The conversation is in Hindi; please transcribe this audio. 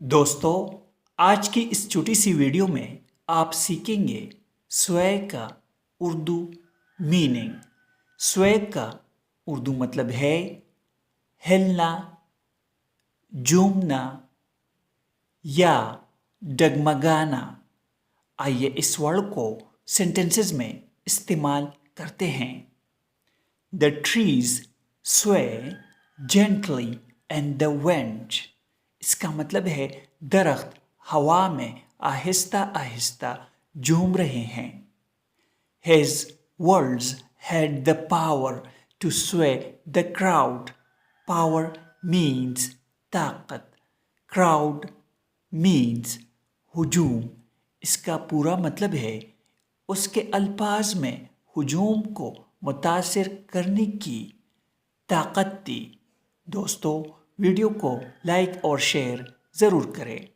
दोस्तों, आज की इस छोटी सी वीडियो में आप सीखेंगे स्वैग का उर्दू मीनिंग। स्वैग का उर्दू मतलब है हिलना, झूमना या डगमगाना। आइए इस वर्ड को सेंटेंसेस में इस्तेमाल करते हैं। The trees sway gently in the wind. इसका मतलब है दरख्त हवा में आहिस्ता आहिस्ता झूम रहे हैं। His words had the power to sway the crowd. Power means ताकत, crowd means हुजूम। इसका पूरा मतलब है उसके अल्फाज में हुजूम को मुतासिर करने की ताकत थी। दोस्तों, वीडियो को लाइक और शेयर ज़रूर करें।